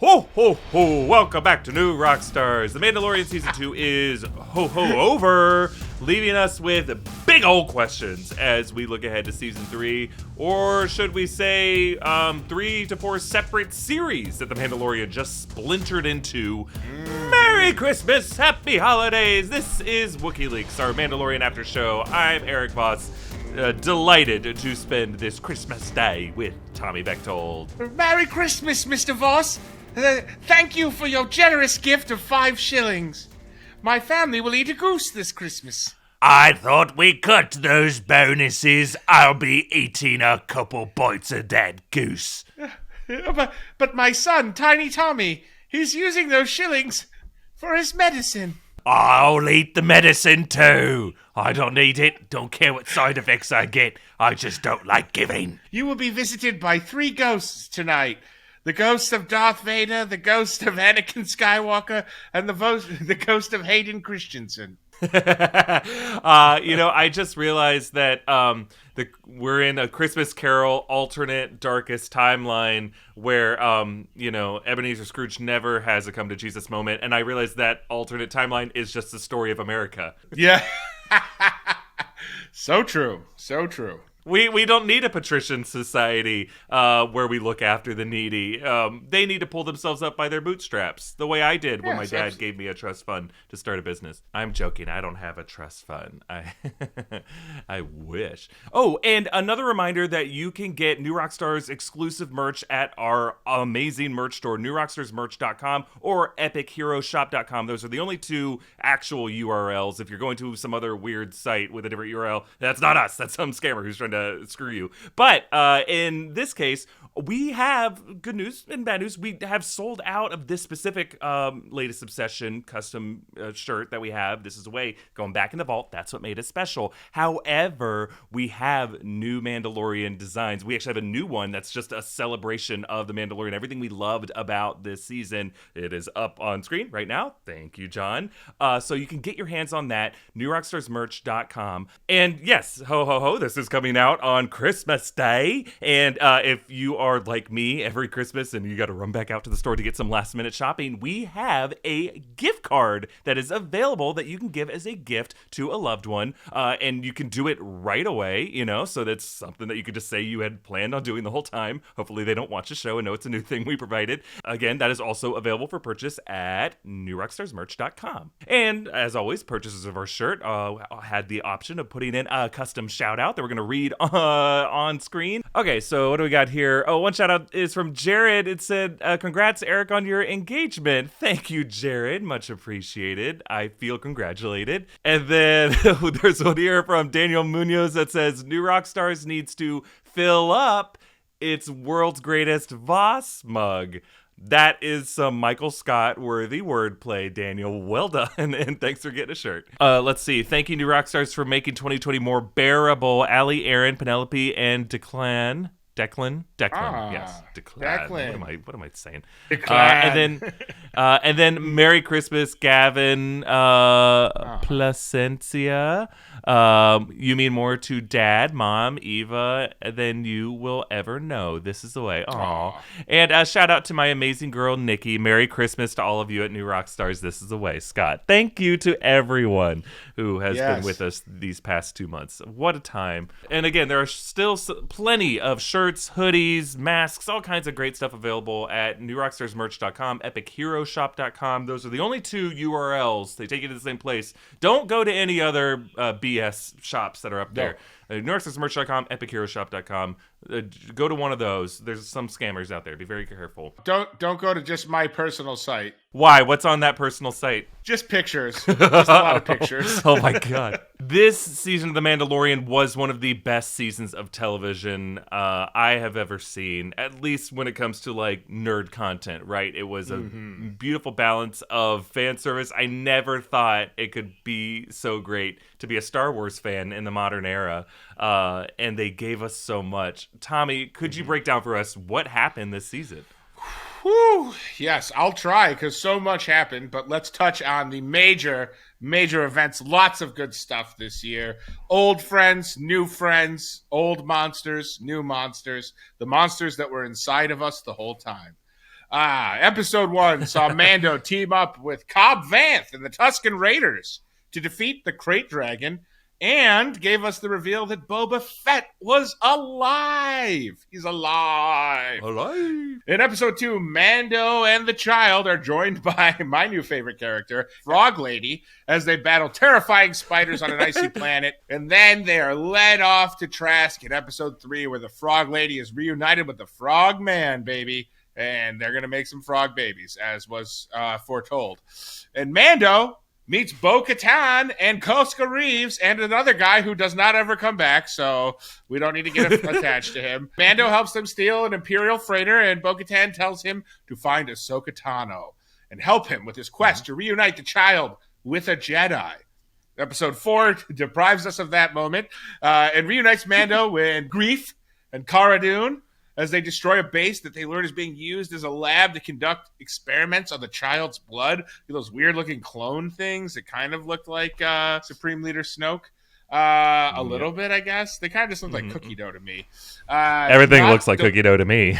Ho, ho, ho! Welcome back to New Rockstars. The Mandalorian Season 2 is over, leaving us with big old questions as we look ahead to Season 3. Or should we say 3 to 4 separate series that The Mandalorian just splintered into? Merry Christmas! Happy Holidays! This is Wookieeleaks, our Mandalorian after show. I'm Erik Voss. Delighted to spend this Christmas day with Tommy Bechtold. Merry Christmas, Mr. Voss. Thank you for your generous gift of 5 shillings. My family will eat a goose this Christmas. I thought we cut those bonuses. I'll be eating a couple bites of that goose. But my son, Tiny Tommy, he's using those shillings for his medicine. I'll eat the medicine too. I don't need it. Don't care what side effects I get. I just don't like giving. You will be visited by 3 ghosts tonight. The ghost of Darth Vader, the ghost of Anakin Skywalker, and the ghost of Hayden Christensen. I just realized that we're in a Christmas Carol alternate darkest timeline where, Ebenezer Scrooge never has a come to Jesus moment. And I realized that alternate timeline is just the story of America. Yeah. So true. So true. We don't need a patrician society where we look after the needy. They need to pull themselves up by their bootstraps, the way I did when my dad gave me a trust fund to start a business. I'm joking. I don't have a trust fund. I wish. Oh, and another reminder that you can get New Rockstars exclusive merch at our amazing merch store, newrockstarsmerch.com or epicheroshop.com. Those are the only 2 actual URLs. If you're going to some other weird site with a different URL, that's not us. That's some scammer who's trying to screw you. But in this case, we have good news and bad news. We have sold out of this specific latest Obsession custom shirt that we have. This is a way going back in the vault. That's what made it special. However, we have new Mandalorian designs. We actually have a new one that's just a celebration of the Mandalorian, everything we loved about this season. It is up on screen right now. Thank you, John. So you can get your hands on that, newrockstarsmerch.com. And yes, ho, ho, ho, this is coming out on Christmas Day. And if you are like me every Christmas and you got to run back out to the store to get some last minute shopping, we have a gift card that is available that you can give as a gift to a loved one. And you can do it right away, so that's something that you could just say you had planned on doing the whole time. Hopefully they don't watch the show and know it's a new thing we provided. Again, that is also available for purchase at newrockstarsmerch.com. And as always, purchases of our shirt had the option of putting in a custom shout out that we're going to read on screen. Okay, so what do we got here? Oh, one shout out is from Jared. It said, congrats, Erik, on your engagement. Thank you, Jared. Much appreciated. I feel congratulated. And then there's one here from Daniel Munoz that says, New Rockstars needs to fill up its world's greatest Voss mug. That is some Michael Scott-worthy wordplay, Daniel. Well done, and thanks for getting a shirt. Let's see. Thank you, New Rockstars, for making 2020 more bearable. Allie, Aaron, Penelope, and Declan. Yes, Declan. What am I saying? And then Merry Christmas, Gavin Placencia. You mean more to Dad, Mom, Eva than you will ever know. This is the way. Aww. And shout out to my amazing girl, Nikki. Merry Christmas to all of you at New Rockstars. This is the way. Scott, thank you to everyone who has been with us these past 2 months. What a time. And again, there are still plenty of shirts, hoodies, masks, all kinds of great stuff available at newrockstarsmerch.com, epicheroshop.com. Those are the only 2 URLs. They take you to the same place. Don't go to any other BS shops that are up there. newrockstarsmerch.com, epicheroshop.com. Go to one of those. There's some scammers out there. Be very careful. Don't go to just my personal site. Why? What's on that personal site? Just pictures. Just a lot of pictures. Oh my God. This season of The Mandalorian was one of the best seasons of television I have ever seen, at least when it comes to like nerd content, right? It was a beautiful balance of fan service. I never thought it could be so great to be a Star Wars fan in the modern era. And they gave us so much. Tommy, could you break down for us what happened this season? Whew. Yes, I'll try because so much happened, but let's touch on the major events. Lots of good stuff this year. Old friends, new friends, old monsters, new monsters, the monsters that were inside of us the whole time. Episode 1 saw Mando team up with Cobb Vanth and the Tusken Raiders to defeat the Crate Dragon, and gave us the reveal that Boba Fett was alive. He's alive. Alive. In episode 2, Mando and the child are joined by my new favorite character, Frog Lady, as they battle terrifying spiders on an icy planet. And then they are led off to Trask in episode 3, where the Frog Lady is reunited with the Frog Man, baby. And they're going to make some frog babies, as was foretold. And Mando meets Bo-Katan and Koska Reeves and another guy who does not ever come back, so we don't need to get attached to him. Mando helps them steal an Imperial freighter, and Bo-Katan tells him to find Ahsoka Tano and help him with his quest to reunite the child with a Jedi. Episode 4 deprives us of that moment and reunites Mando with Greef and Cara Dune as they destroy a base that they learn is being used as a lab to conduct experiments on the child's blood. Those weird-looking clone things that kind of looked like Supreme Leader Snoke. A little bit, I guess. They kind of just look like cookie dough to me. Everything looks like cookie dough to me.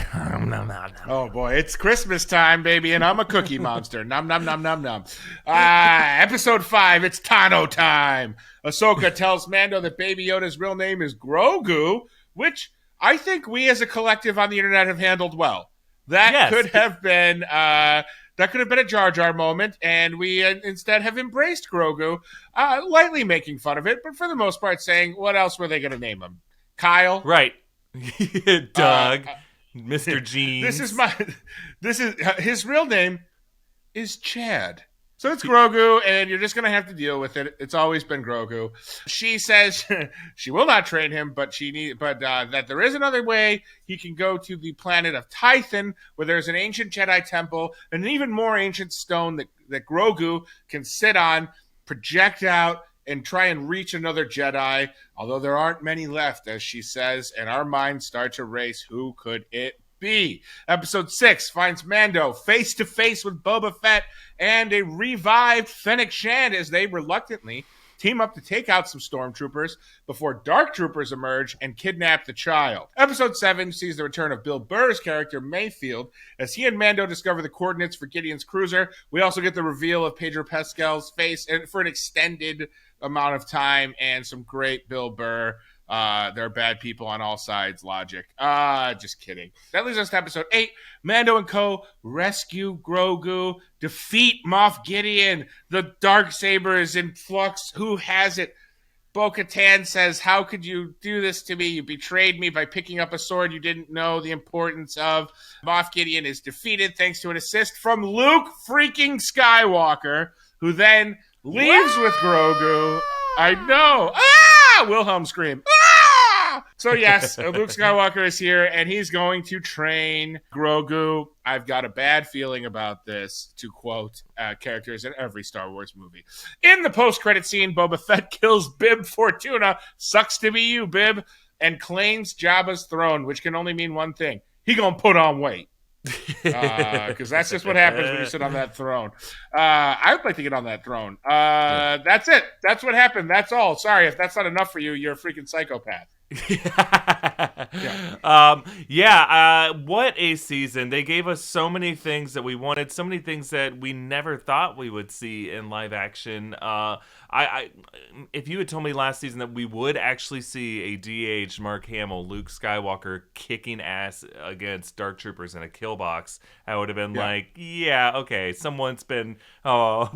Oh, boy. It's Christmas time, baby, and I'm a cookie monster. Nom, nom, nom, nom, nom. Episode 5, it's Tano time. Ahsoka tells Mando that Baby Yoda's real name is Grogu, which I think we as a collective on the internet have handled well. That could have been a Jar Jar moment, and we instead have embraced Grogu, lightly making fun of it, but for the most part saying, what else were they going to name him? Kyle? Right. Doug. Mr. Jeans. His real name is Chad. So it's Grogu, and you're just going to have to deal with it. It's always been Grogu. She says she will not train him, but that there is another way. He can go to the planet of Tython, where there's an ancient Jedi temple, and an even more ancient stone that Grogu can sit on, project out, and try and reach another Jedi, although there aren't many left, as she says, and our minds start to race. Who could it be? Episode 6 finds Mando face-to-face with Boba Fett and a revived Fennec Shand as they reluctantly team up to take out some stormtroopers before dark troopers emerge and kidnap the child. Episode 7 sees the return of Bill Burr's character Mayfield as he and Mando discover the coordinates for Gideon's cruiser. We also get the reveal of Pedro Pascal's face and for an extended amount of time, and some great Bill Burr there are bad people on all sides logic. Just kidding. That leads us to episode 8. Mando and co. rescue Grogu, defeat Moff Gideon. The Darksaber is in flux. Who has it? Bo-Katan says, how could you do this to me? You betrayed me by picking up a sword you didn't know the importance of. Moff Gideon is defeated thanks to an assist from Luke freaking Skywalker, who then leaves with Grogu. I know. Wilhelm scream. So yes, Luke Skywalker is here, and he's going to train Grogu. I've got a bad feeling about this, to quote characters in every Star Wars movie. In the post-credit scene, Boba Fett kills Bib Fortuna, sucks to be you, Bib, and claims Jabba's throne, which can only mean one thing. He gonna put on weight. Because that's just what happens when you sit on that throne. I would like to get on that throne. That's it. That's what happened. That's all. Sorry if that's not enough for you. You're a freaking psychopath. What a season. They gave us so many things that we wanted, so many things that we never thought we would see in live action. If you had told me last season that we would actually see a de-aged Mark Hamill, Luke Skywalker, kicking ass against Dark Troopers in a kill box, I would have been okay, someone's been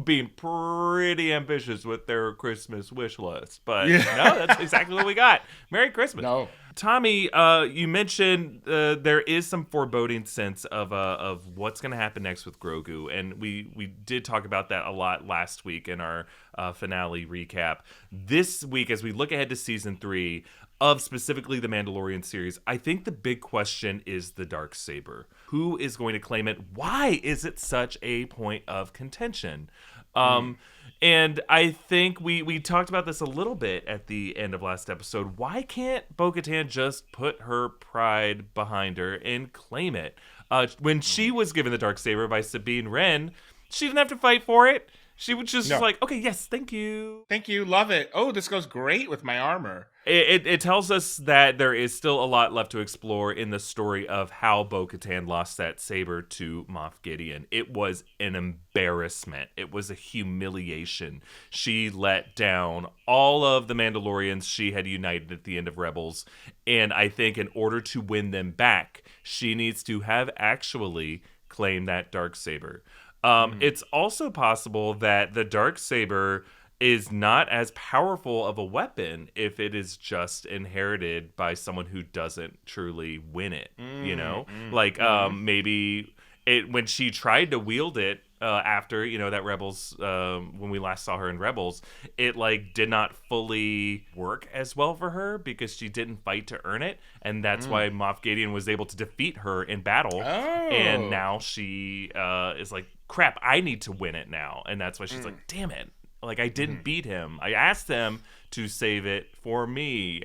being pretty ambitious with their Christmas wish list. But no, that's exactly what we got. Merry Christmas. No. Tommy, you mentioned there is some foreboding sense of what's going to happen next with Grogu, and we did talk about that a lot last week in our finale recap. This week, as we look ahead to season 3 of specifically the Mandalorian series, I think the big question is the Darksaber. Who is going to claim it? Why is it such a point of contention? And I think we talked about this a little bit at the end of last episode. Why can't Bo-Katan just put her pride behind her and claim it? When she was given the Darksaber by Sabine Wren, she didn't have to fight for it. She was just No. like, okay, yes, thank you. Thank you. Love it. Oh, this goes great with my armor. It tells us that there is still a lot left to explore in the story of how Bo-Katan lost that saber to Moff Gideon. It was an embarrassment. It was a humiliation. She let down all of the Mandalorians she had united at the end of Rebels. And I think in order to win them back, she needs to have actually claimed that Darksaber. It's also possible that the Darksaber is not as powerful of a weapon if it is just inherited by someone who doesn't truly win it, you know? Maybe when she tried to wield it after, that Rebels, when we last saw her in Rebels, it did not fully work as well for her because she didn't fight to earn it. And that's why Moff Gideon was able to defeat her in battle. Oh. And now she is like, crap, I need to win it now. And that's why she's like, damn it. I didn't beat him. I asked them to save it for me.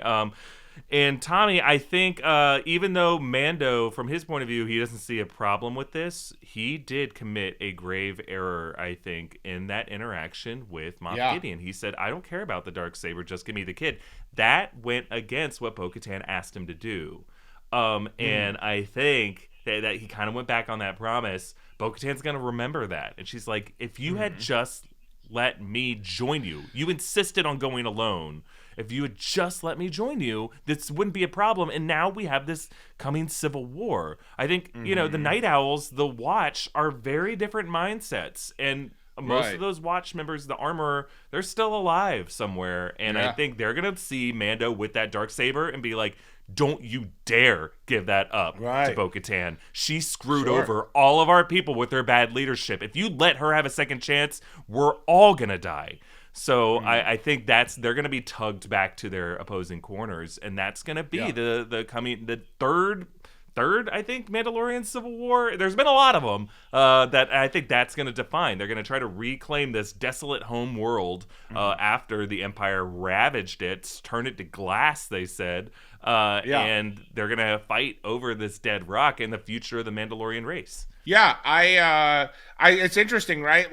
And Tommy, I think even though Mando, from his point of view, he doesn't see a problem with this, he did commit a grave error, I think, in that interaction with Moff Gideon. He said, I don't care about the Darksaber, just give me the kid. That went against what Bo-Katan asked him to do. And I think that he kind of went back on that promise. Bo-Katan's going to remember that. And she's like, if you had just let me join you. You insisted on going alone. If you had just let me join you, this wouldn't be a problem. And now we have this coming civil war. I think, the Night Owls, the Watch, are very different mindsets. And most of those Watch members, the Armorer, they're still alive somewhere. And I think they're going to see Mando with that Darksaber and be like, don't you dare give that up to Bo-Katan. She screwed over all of our people with her bad leadership. If you let her have a second chance, we're all going to die. So I think they're going to be tugged back to their opposing corners, and that's going to be the third, I think, Mandalorian Civil War. There's been a lot of them that I think that's going to define. They're going to try to reclaim this desolate home world after the Empire ravaged it, turn it to glass, they said. And they're going to fight over this dead rock and the future of the Mandalorian race. Yeah, I it's interesting, right?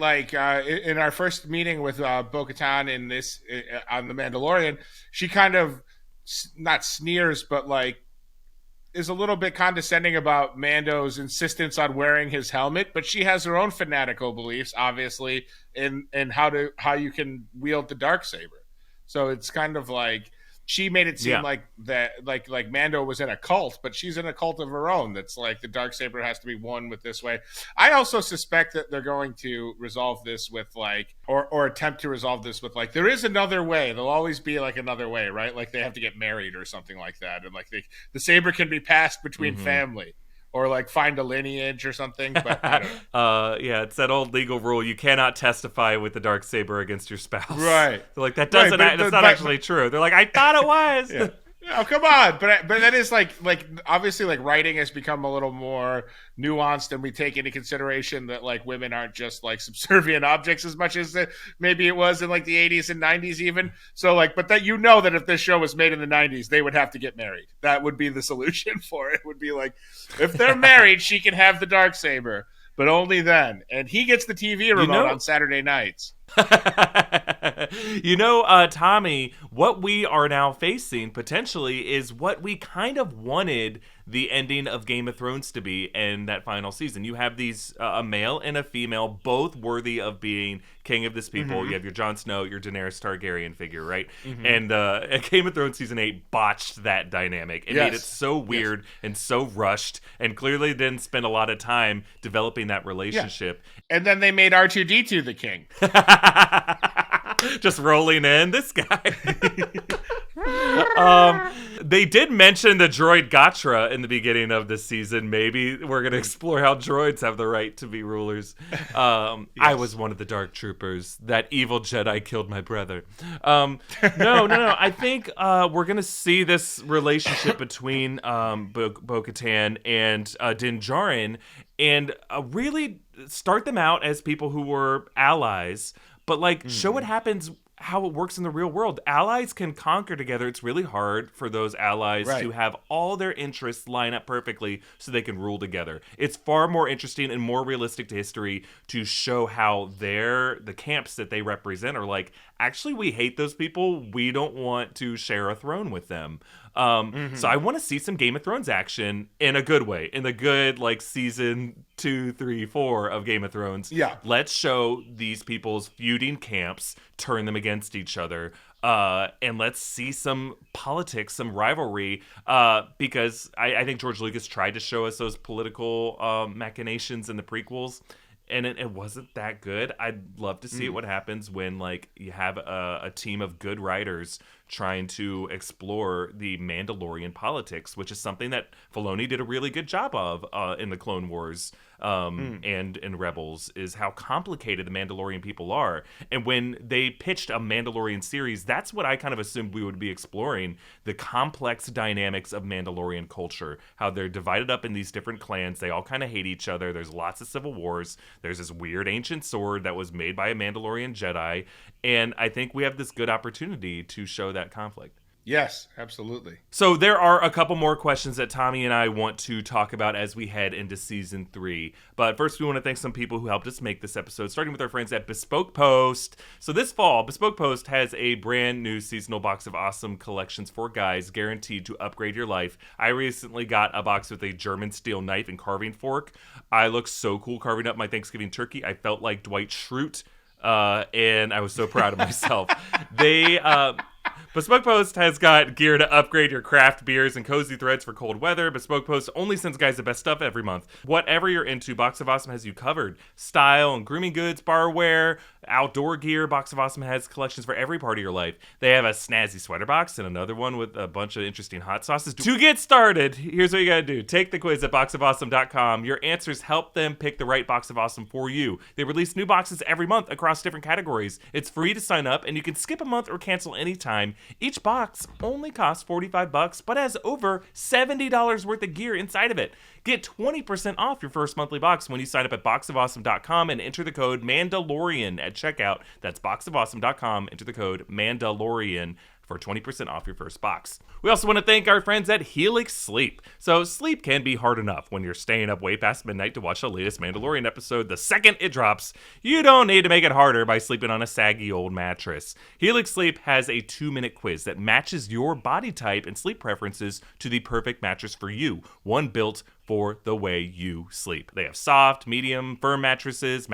In our first meeting with Bo-Katan in this on the Mandalorian, she kind of not sneers, but is a little bit condescending about Mando's insistence on wearing his helmet, but she has her own fanatical beliefs, obviously, in how you can wield the Darksaber. So it's kind of like she made it seem like Mando was in a cult, but she's in a cult of her own. That's like the Darksaber has to be won with this way. I also suspect that they're going to resolve this with or attempt to resolve this with there is another way. There'll always be another way, right? They have to get married or something like that, and the saber can be passed between family. Or find a lineage or something. But I don't know. It's that old legal rule: you cannot testify with the Darksaber against your spouse. Right. They're like, that doesn't. That's not actually true. They're like, I thought it was. Yeah. Oh, come on. But that is obviously writing has become a little more nuanced, and we take into consideration that women aren't just subservient objects as much as maybe it was in the 80s and 90s even. So but that that if this show was made in the 90s, they would have to get married. That would be the solution for it. Would be if they're married, she can have the Darksaber, but only then. And he gets the TV remote on Saturday nights. Tommy, what we are now facing potentially is what we kind of wanted the ending of Game of Thrones to be in that final season. You have these a male and a female, both worthy of being king of this people. You have your Jon Snow, your Daenerys Targaryen figure, right? And Game of Thrones season 8 botched that dynamic. It made it so weird and so rushed, and clearly didn't spend a lot of time developing that relationship. Yeah. And then they made R2D2 the king. Just rolling in, this guy. They did mention the droid Gatra in the beginning of this season. Maybe we're going to explore how droids have the right to be rulers. I was one of the Dark Troopers. That evil Jedi killed my brother. No. I think we're going to see this relationship between Bo-Katan and Din Djarin and really start them out as people who were allies, but show what happens how it works in the real world. Allies can conquer together. It's really hard for those allies to have all their interests line up perfectly so they can rule together. It's far more interesting and more realistic to history to show how the camps that they represent are like, actually, we hate those people. We don't want to share a throne with them. So I want to see some Game of Thrones action in a good way, in the good, like, season 2, 3, 4 of Game of Thrones. Yeah. Let's show these people's feuding camps, turn them against each other, and let's see some politics, some rivalry, because I think George Lucas tried to show us those political machinations in the prequels, and it wasn't that good. I'd love to see what happens when, like, you have a team of good writers trying to explore the Mandalorian politics, which is something that Filoni did a really good job of in the Clone Wars and in Rebels, is how complicated the Mandalorian people are. And when they pitched a Mandalorian series, that's what I kind of assumed we would be exploring, the complex dynamics of Mandalorian culture, how they're divided up in these different clans. They all kind of hate each other. There's lots of civil wars. There's this weird ancient sword that was made by a Mandalorian Jedi. And I think we have this good opportunity to show that conflict. Yes, absolutely. So there are a couple more questions that Tommy and I want to talk about as we head into season 3. But first, we want to thank some people who helped us make this episode, starting with our friends at Bespoke Post. So this fall, Bespoke Post has a brand new seasonal box of awesome collections for guys, guaranteed to upgrade your life. I recently got a box with a German steel knife and carving fork. I look so cool carving up my Thanksgiving turkey. I felt like Dwight Schrute, and I was so proud of myself. Bespoke Post has got gear to upgrade your craft beers and cozy threads for cold weather. Bespoke Post only sends guys the best stuff every month. Whatever you're into, Box of Awesome has you covered. Style and grooming goods, barware, outdoor gear. Box of Awesome has collections for every part of your life. They have a snazzy sweater box and another one with a bunch of interesting hot sauces. To get started, here's what you gotta do. Take the quiz at boxofawesome.com. Your answers help them pick the right Box of Awesome for you. They release new boxes every month across different categories. It's free to sign up, and you can skip a month or cancel anytime. Each box only costs $45, but has over $70 worth of gear inside of it. Get 20% off your first monthly box when you sign up at boxofawesome.com and enter the code Mandalorian at checkout. That's boxofawesome.com. Enter the code Mandalorian for 20% off your first box. We also want to thank our friends at Helix Sleep. So sleep can be hard enough when you're staying up way past midnight to watch the latest Mandalorian episode the second it drops. You don't need to make it harder by sleeping on a saggy old mattress. Helix Sleep has a 2-minute quiz that matches your body type and sleep preferences to the perfect mattress for you. One built for the way you sleep. They have soft, medium, firm mattresses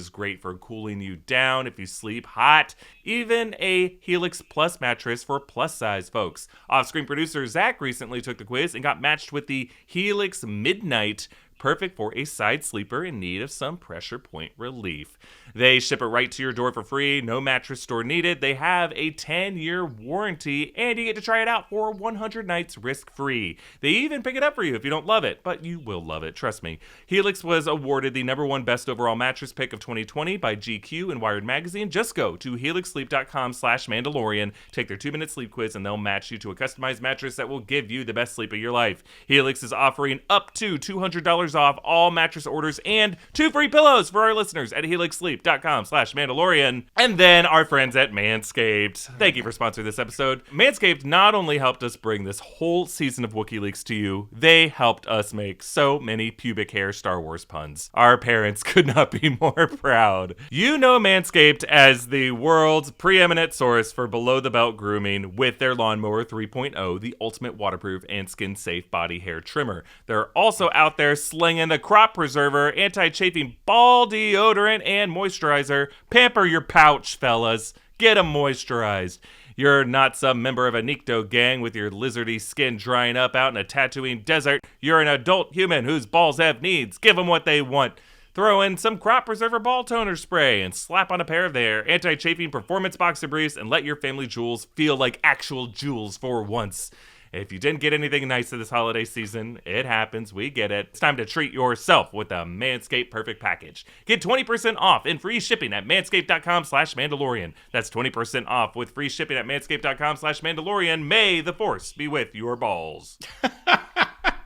great for cooling you down if you sleep hot, even a Helix Plus mattress for plus-size folks. Off-screen producer Zach recently took the quiz and got matched with the Helix Midnight, perfect for a side sleeper in need of some pressure point relief. They ship it right to your door for free, no mattress store needed. They have a 10-year warranty, and you get to try it out for 100 nights risk-free. They even pick it up for you if you don't love it, but you will love it, trust me. Helix was awarded the #1 best overall mattress pick of 2020 by GQ and Wired Magazine. Just go to helixsleep.com/Mandalorian, take their 2-minute sleep quiz, and they'll match you to a customized mattress that will give you the best sleep of your life. Helix is offering up to $200 off all mattress orders and 2 free pillows for our listeners at helixsleep.com/Mandalorian. And then our friends at Manscaped. Thank you for sponsoring this episode. Manscaped not only helped us bring this whole season of Wookieeleaks to you, they helped us make so many pubic hair Star Wars puns. Our parents could not be more proud. You know Manscaped as the world's preeminent source for below-the-belt grooming with their Lawnmower 3.0, the ultimate waterproof and skin-safe body hair trimmer. They're also out there slinging the crop preserver, anti-chafing ball deodorant, and moisturizer. Pamper your pouch, fellas. Get them moisturized. You're not some member of a Nikto gang with your lizardy skin drying up out in a Tatooine desert. You're an adult human whose balls have needs. Give them what they want. Throw in some crop preserver ball toner spray and slap on a pair of their anti-chafing performance boxer briefs and let your family jewels feel like actual jewels for once. If you didn't get anything nice this holiday season, it happens, we get it. It's time to treat yourself with a Manscaped Perfect Package. Get 20% off and free shipping at manscaped.com/Mandalorian. That's 20% off with free shipping at manscaped.com/Mandalorian. May the Force be with your balls.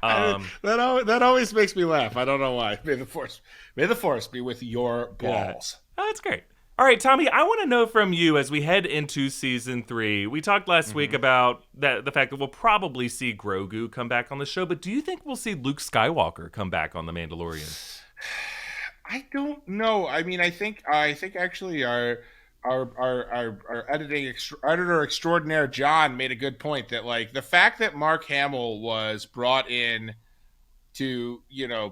That always makes me laugh. I don't know why. May the force be with your balls. Yeah. Oh, that's great. All right, Tommy, I want to know from you as we head into season 3. We talked last week about the fact that we'll probably see Grogu come back on the show, but do you think we'll see Luke Skywalker come back on The Mandalorian? I don't know. I mean, I think actually our editor extraordinaire John made a good point that like the fact that Mark Hamill was brought in to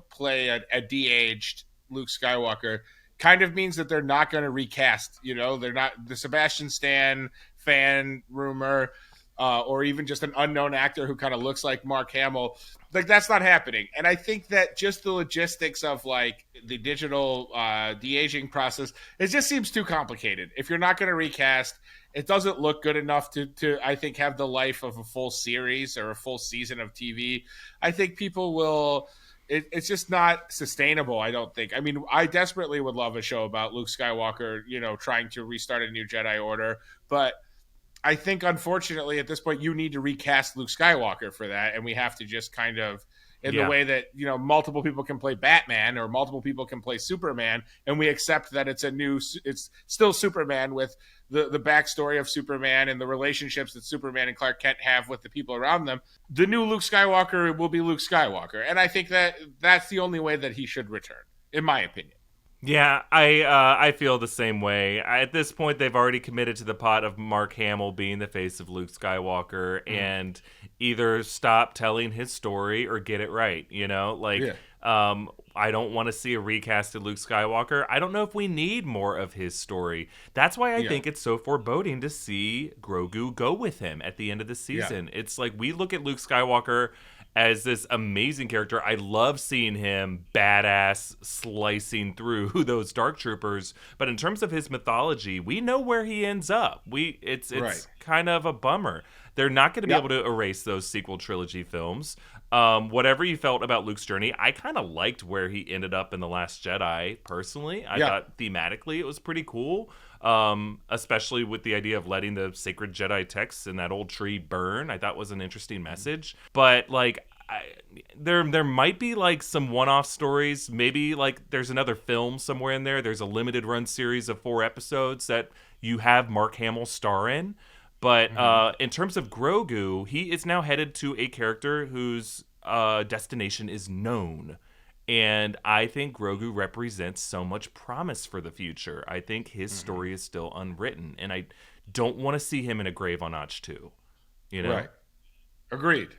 play a de-aged Luke Skywalker kind of means that they're not going to recast. They're not the Sebastian Stan fan rumor. Or even just an unknown actor who kind of looks like Mark Hamill. Like, that's not happening. And I think that just the logistics of, like, the digital de-aging process, it just seems too complicated. If you're not going to recast, it doesn't look good enough to, I think, have the life of a full series or a full season of TV. I think people will... It's just not sustainable, I don't think. I mean, I desperately would love a show about Luke Skywalker, trying to restart a new Jedi Order. But... I think, unfortunately, at this point, you need to recast Luke Skywalker for that, and we have to just kind of, in the way that, multiple people can play Batman or multiple people can play Superman, and we accept that it's still Superman with the backstory of Superman and the relationships that Superman and Clark Kent have with the people around them. The new Luke Skywalker will be Luke Skywalker, and I think that that's the only way that he should return, in my opinion. Yeah, I feel the same way. At this point, they've already committed to the pot of Mark Hamill being the face of Luke Skywalker, and either stop telling his story or get it right. I don't want to see a recasted Luke Skywalker. I don't know if we need more of his story. That's why I think it's so foreboding to see Grogu go with him at the end of the season. Yeah. It's like we look at Luke Skywalker as this amazing character. I love seeing him badass slicing through those dark troopers. But in terms of his mythology, we know where he ends up. It's kind of a bummer. They're not going to be able to erase those sequel trilogy films. Whatever you felt about Luke's journey, I kind of liked where he ended up in The Last Jedi, personally. I thought thematically it was pretty cool. Especially with the idea of letting the sacred Jedi texts in that old tree burn. I thought was an interesting message. But like, there might be like some one-off stories. Maybe like there's another film somewhere in there. There's a limited run series of 4 episodes that you have Mark Hamill star in. But in terms of Grogu, he is now headed to a character whose destination is known. And I think Grogu represents so much promise for the future. I think his story is still unwritten. And I don't want to see him in a grave on Notch 2. Right. Agreed.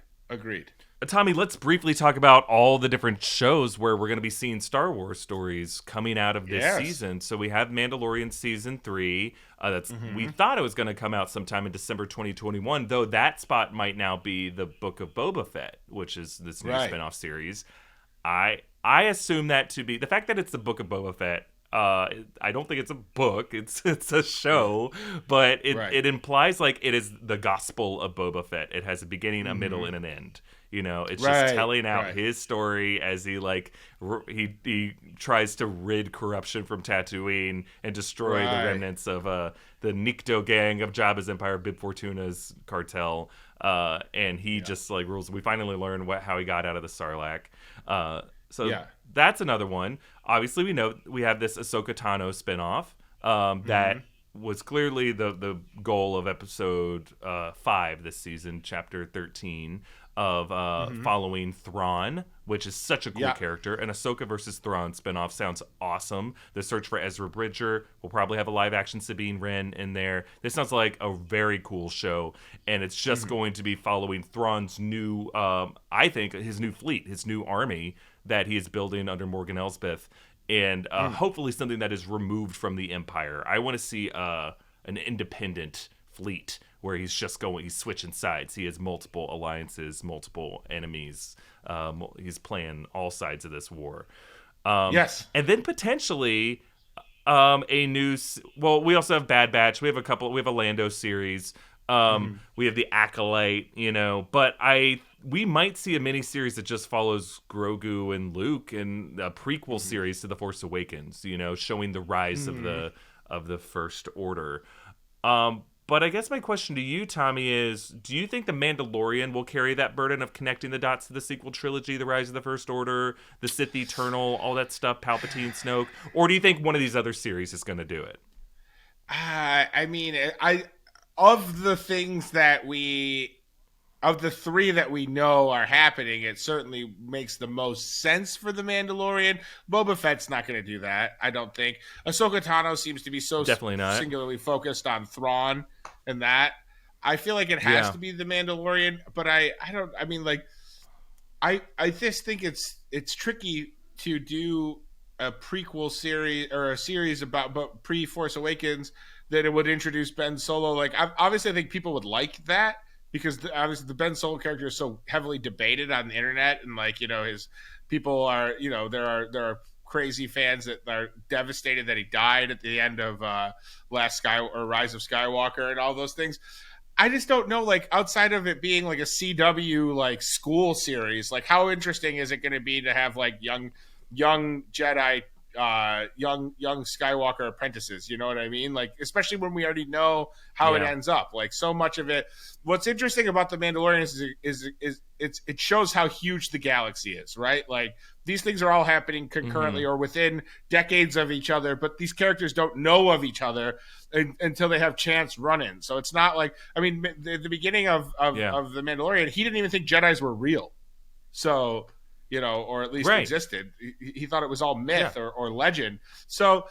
Tommy, let's briefly talk about all the different shows where we're going to be seeing Star Wars stories coming out of this season. So we have Mandalorian Season 3. We thought it was going to come out sometime in December 2021, though that spot might now be the Book of Boba Fett, which is this new spinoff series. I assume that to be... The fact that it's the Book of Boba Fett, I don't think it's a book. It's a show, but it implies like it is the gospel of Boba Fett. It has a beginning, a middle, and an end. It's just telling out his story as he he tries to rid corruption from Tatooine and destroy the remnants of the Nikto gang of Jabba's empire, Bib Fortuna's cartel. And he just like rules. We finally learn how he got out of the Sarlacc. That's another one. Obviously, we know we have this Ahsoka Tano spinoff that was clearly the goal of episode 5 this season, chapter 13, of following Thrawn, which is such a cool character. An Ahsoka versus Thrawn spinoff sounds awesome. The search for Ezra Bridger. We'll probably have a live-action Sabine Wren in there. This sounds like a very cool show, and it's just going to be following Thrawn's new, I think, his new fleet, his new army that he is building under Morgan Elsbeth, and hopefully something that is removed from the Empire. I want to see an independent fleet where he's switching sides. He has multiple alliances, multiple enemies. He's playing all sides of this war. And then potentially a new... Well, we also have Bad Batch. We have a Lando series. We have the Acolyte, but we might see a miniseries that just follows Grogu and Luke, and a prequel series to The Force Awakens, showing the rise of the First Order. But I guess my question to you, Tommy, is do you think The Mandalorian will carry that burden of connecting the dots to the sequel trilogy, The Rise of the First Order, The Sith Eternal, all that stuff, Palpatine, Snoke? Or do you think one of these other series is going to do it? I mean, I of the things that of the three that we know are happening, it certainly makes the most sense for the Mandalorian. Boba Fett's not going to do that, I don't think. Ahsoka Tano seems to be so Definitely not. singularly focused on Thrawn and that. I feel like it has to be the Mandalorian, but I don't. I mean, like, I just think it's tricky to do a prequel series or a series about pre Force Awakens that it would introduce Ben Solo. Like, obviously, I think people would like that because obviously the Ben Solo character is so heavily debated on the internet, and like, you know, his people are, you know, there are crazy fans that are devastated that he died at the end of Rise of Skywalker and all those things. I just don't know, like, outside of it being like a CW like school series, like how interesting is it going to be to have like young Jedi, young Skywalker apprentices? You know what I mean? Like, especially when we already know how it ends up. Like, so much of it. What's interesting about the Mandalorian is it shows how huge the galaxy is, right? Like, these things are all happening concurrently or within decades of each other, but these characters don't know of each other until they have chance run-in. So it's not like, I mean, the beginning of the Mandalorian, he didn't even think Jedis were real. So, you know, or at least existed. He thought it was all myth or legend. So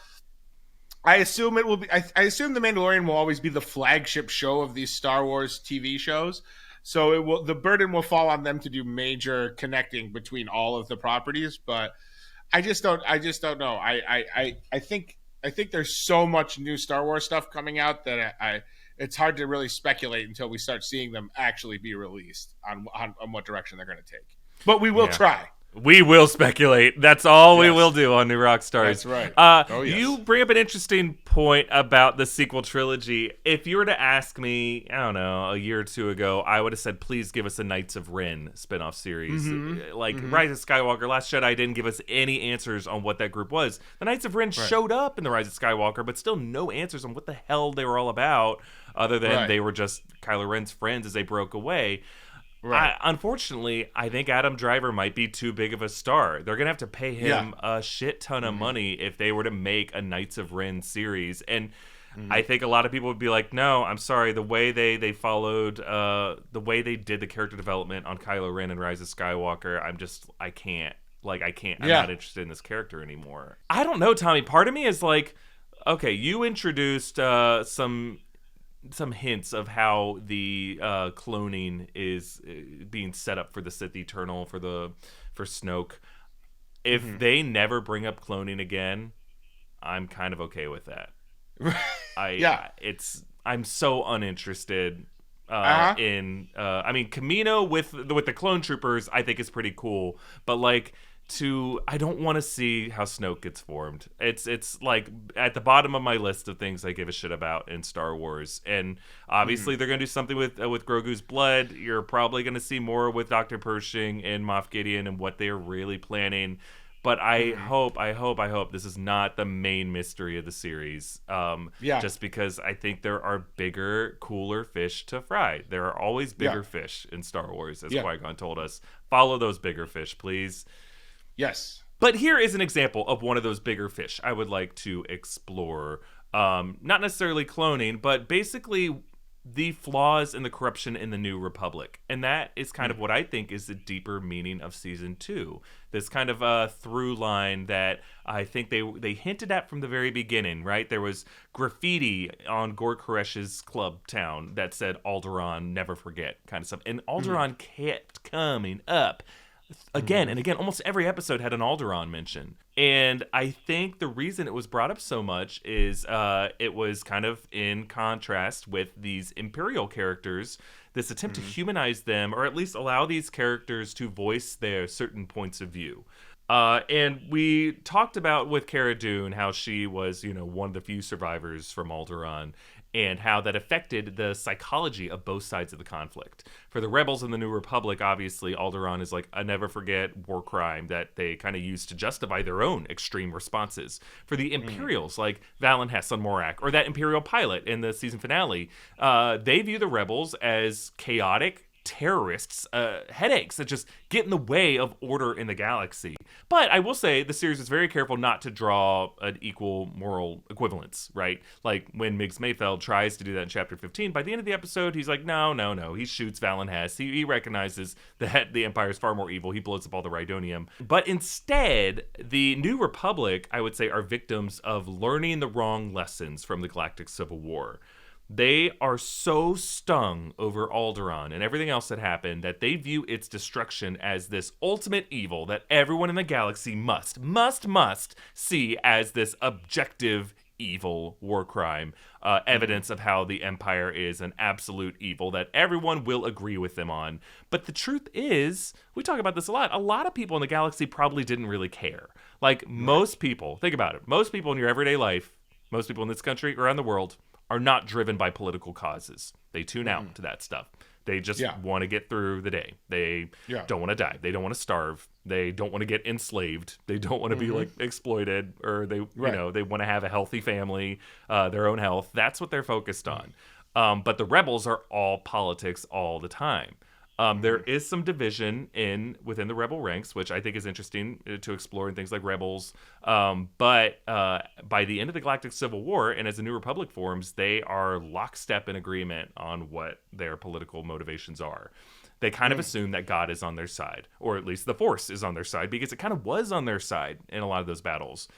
I assume it will be. I assume the Mandalorian will always be the flagship show of these Star Wars TV shows. So it will. The burden will fall on them to do major connecting between all of the properties. But I just don't know. I think there's so much new Star Wars stuff coming out that it's hard to really speculate until we start seeing them actually be released on what direction they're going to take. But we will try. We will speculate. That's all we will do on New Rockstars. That's right. You bring up an interesting point about the sequel trilogy. If you were to ask me, I don't know, a year or two ago, I would have said, please give us a Knights of Ren spinoff series. Rise of Skywalker, Last Jedi didn't give us any answers on what that group was. The Knights of Ren showed up in the Rise of Skywalker, but still no answers on what the hell they were all about, other than they were just Kylo Ren's friends as they broke away. Right. Unfortunately, I think Adam Driver might be too big of a star. They're going to have to pay him a shit ton of money if they were to make a Knights of Ren series. And I think a lot of people would be like, no, I'm sorry. The way they followed, the way they did the character development on Kylo Ren and Rise of Skywalker, I can't. I'm not interested in this character anymore. I don't know, Tommy. Part of me is like, okay, you introduced some hints of how the cloning is being set up for the Sith Eternal for Snoke. If they never bring up cloning again, I'm kind of okay with that. I'm so uninterested in. I mean, Kamino with the clone troopers, I think is pretty cool, but like. I don't want to see how Snoke gets formed. It's like at the bottom of my list of things I give a shit about in Star Wars. And obviously they're going to do something with Grogu's blood. You're probably going to see more with Dr. Pershing and Moff Gideon and what they're really planning. But I hope this is not the main mystery of the series. Just because I think there are bigger, cooler fish to fry. There are always bigger fish in Star Wars, as Qui-Gon told us. Follow those bigger fish, please. Yes. But here is an example of one of those bigger fish I would like to explore. Not necessarily cloning, but basically the flaws and the corruption in the New Republic. And that is kind of what I think is the deeper meaning of Season 2. This kind of a through line that I think they hinted at from the very beginning, right? There was graffiti on Gor Koresh's club town that said Alderaan, never forget, kind of stuff. And Alderaan kept coming up. Again and again, almost every episode had an Alderaan mention. And I think the reason it was brought up so much is it was kind of in contrast with these Imperial characters, this attempt to humanize them, or at least allow these characters to voice their certain points of view. And we talked about with Cara Dune how she was, one of the few survivors from Alderaan, and how that affected the psychology of both sides of the conflict. For the rebels in the New Republic, obviously, Alderaan is like a never-forget war crime that they kind of use to justify their own extreme responses. For the Imperials, like Valen Hess on Morak, or that Imperial pilot in the season finale, they view the rebels as chaotic, terrorists, headaches that just get in the way of order in the galaxy. But I will say the series is very careful not to draw an equal moral equivalence, right? Like when Migs Mayfeld tries to do that in chapter 15, by the end of the episode, he's like, no. He shoots Valen Hess. He recognizes that the Empire is far more evil. He blows up all the Rhydonium. But instead, the New Republic, I would say, are victims of learning the wrong lessons from the Galactic Civil War. They are so stung over Alderaan and everything else that happened that they view its destruction as this ultimate evil that everyone in the galaxy must see as this objective evil war crime, evidence of how the Empire is an absolute evil that everyone will agree with them on. But the truth is, we talk about this a lot of people in the galaxy probably didn't really care. Like most people, think about it, most people in your everyday life, most people in this country, around the world, are not driven by political causes. They tune out to that stuff. They just want to get through the day. They don't want to die. They don't want to starve. They don't want to get enslaved. They don't want to be like exploited, or they they want to have a healthy family, their own health. That's what they're focused on. But the rebels are all politics all the time. There is some division within the rebel ranks, which I think is interesting to explore in things like Rebels. But by the end of the Galactic Civil War, and as the New Republic forms, they are lockstep in agreement on what their political motivations are. They kind of assume that God is on their side, or at least the Force is on their side, because it kind of was on their side in a lot of those battles.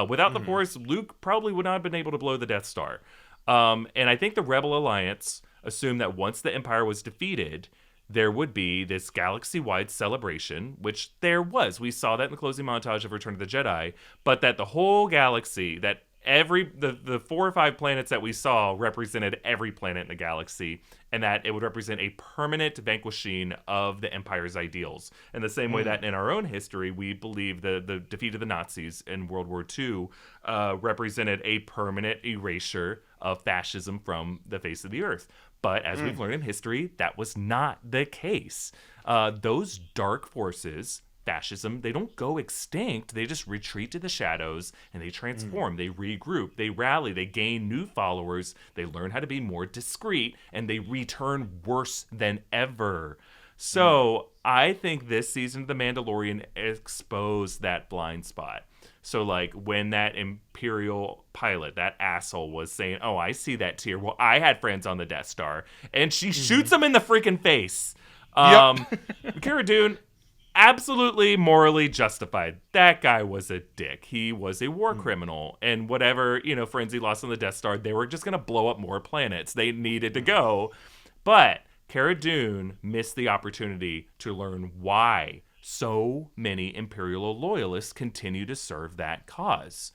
Without the Force, Luke probably would not have been able to blow the Death Star. And I think the Rebel Alliance assumed that once the Empire was defeated, there would be this galaxy-wide celebration, which there was. We saw that in the closing montage of Return of the Jedi, but that the whole galaxy, that the 4 or 5 planets that we saw represented every planet in the galaxy, and that it would represent a permanent vanquishing of the Empire's ideals. In the same way that in our own history, we believe the defeat of the Nazis in World War II represented a permanent erasure of fascism from the face of the earth. But as we've learned in history, that was not the case. Those dark forces, fascism, they don't go extinct. They just retreat to the shadows and they transform. They regroup. They rally. They gain new followers. They learn how to be more discreet, and they return worse than ever. So I think this season of The Mandalorian exposed that blind spot. So, like, when that Imperial pilot, that asshole, was saying, oh, I see that tier. Well, I had friends on the Death Star. And she shoots him in the freaking face. Cara Dune, absolutely morally justified. That guy was a dick. He was a war criminal. And whatever, friends he lost on the Death Star, they were just going to blow up more planets. They needed to go. But Cara Dune missed the opportunity to learn why so many Imperial loyalists continue to serve that cause.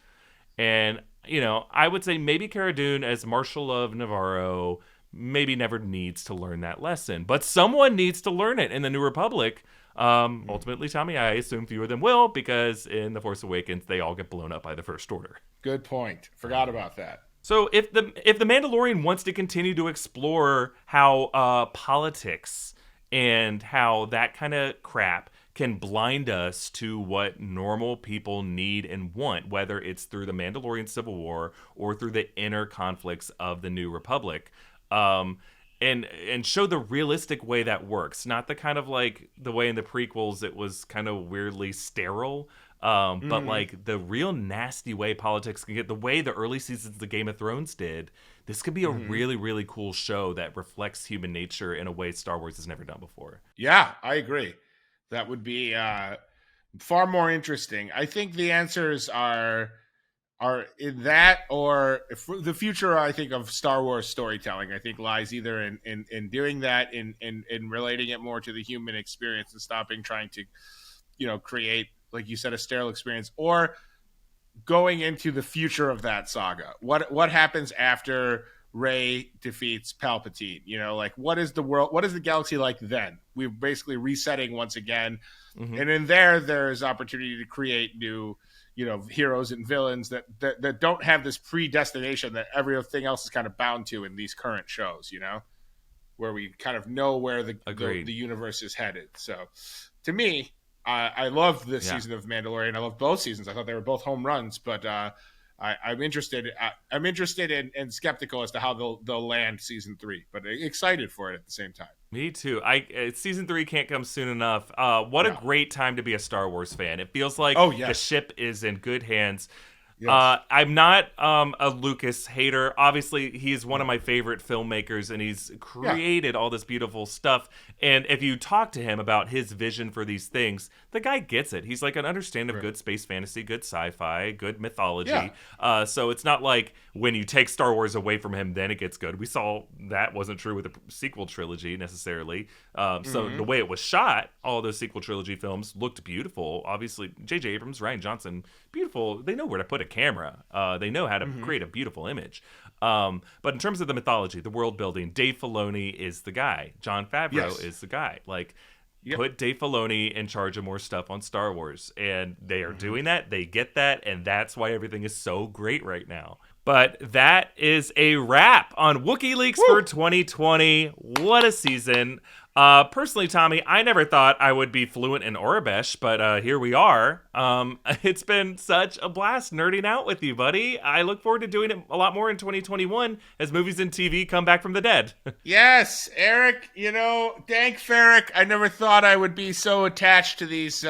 And, I would say maybe Cara Dune, as Marshal of Navarro, maybe never needs to learn that lesson. But someone needs to learn it in the New Republic. Ultimately, Tommy, I assume few of them will, because in The Force Awakens, they all get blown up by the First Order. Good point. Forgot about that. So if the Mandalorian wants to continue to explore how politics and how that kind of crap can blind us to what normal people need and want, whether it's through the Mandalorian Civil War or through the inner conflicts of the New Republic, and show the realistic way that works, not the kind of like the way in the prequels it was kind of weirdly sterile, but like the real nasty way politics can get, the way the early seasons of Game of Thrones did. This could be a really, really cool show that reflects human nature in a way Star Wars has never done before. Yeah, I agree. That would be far more interesting. I think the answers are in that, or the future, I think, of Star Wars storytelling, I think, lies either in doing that, in relating it more to the human experience and stopping trying to, create, like you said, a sterile experience, or going into the future of that saga. What happens after Rey defeats Palpatine? What is the world, what is the galaxy like then? We're basically resetting once again. And in there's opportunity to create new, heroes and villains that don't have this predestination that everything else is kind of bound to in these current shows, where we kind of know where the universe is headed. So to me, I loved this season of Mandalorian. I loved both seasons. I thought they were both home runs, but I'm interested. I'm interested and skeptical as to how they'll land season 3, but excited for it at the same time. Me too. Season 3 can't come soon enough. What a great time to be a Star Wars fan. It feels like the ship is in good hands. Yes. I'm not a Lucas hater. Obviously, he's one of my favorite filmmakers, and he's created all this beautiful stuff. And if you talk to him about his vision for these things, the guy gets it. He's like an understanding of good space fantasy, good sci-fi, good mythology. Yeah. So it's not like when you take Star Wars away from him, then it gets good. We saw that wasn't true with the sequel trilogy necessarily. So the way it was shot, all those sequel trilogy films looked beautiful. Obviously, J.J. Abrams, Rian Johnson, beautiful. They know where to put a camera. They know how to create a beautiful image. But in terms of the mythology, the world building, Dave Filoni is the guy. Jon Favreau is the guy. Like, put Dave Filoni in charge of more stuff on Star Wars. And they are doing that. They get that. And that's why everything is so great right now. But that is a wrap on Wookieeleaks for 2020. What a season. Personally, Tommy, I never thought I would be fluent in Aurebesh, but here we are. It's been such a blast nerding out with you, buddy. I look forward to doing it a lot more in 2021 as movies and TV come back from the dead. Yes, Erik, dank Ferrick. I never thought I would be so attached to these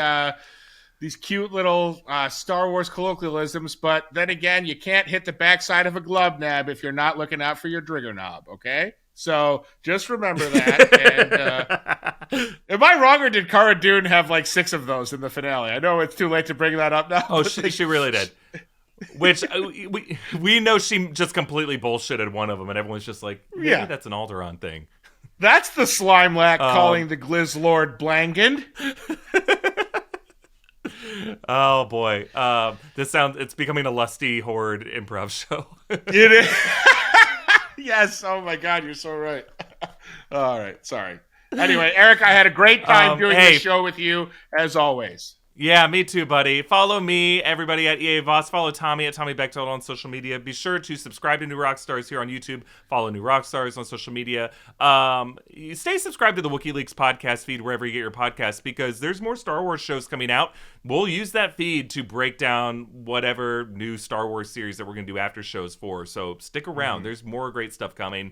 cute little Star Wars colloquialisms, but then again, you can't hit the backside of a glove nab if you're not looking out for your trigger knob, okay? So just remember that. And am I wrong, or did Cara Dune have like 6 of those in the finale? I know it's too late to bring that up now. Oh, she really did. Which we know she just completely bullshitted one of them, and everyone's just like, maybe that's an Alderaan thing. That's the Slimelack calling the Gliz Lord Blangan. Oh boy, it's becoming a lusty horde improv show. It is. Yes. Oh my God, you're so right. All right. Sorry. Anyway, Erik, I had a great time doing this show with you, as always. Yeah, me too, buddy. Follow me, everybody, at EA Voss. Follow Tommy at Tommy Bechtold on social media. Be sure to subscribe to New Rockstars here on YouTube. Follow New Rockstars on social media. Stay subscribed to the Wookieeleaks podcast feed wherever you get your podcasts, because there's more Star Wars shows coming out. We'll use that feed to break down whatever new Star Wars series that we're going to do after shows for. So stick around. There's more great stuff coming.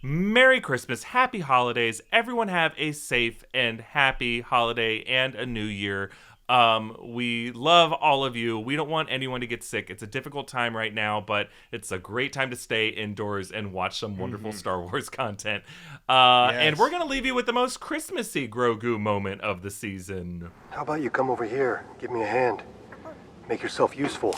Merry Christmas. Happy holidays. Everyone have a safe and happy holiday and a new year. We love all of you. We don't want anyone to get sick. It's a difficult time right now, but it's a great time to stay indoors and watch some wonderful Star Wars content. And we're going to leave you with the most Christmassy Grogu moment of the season. How about you come over here? Give me a hand. Make yourself useful.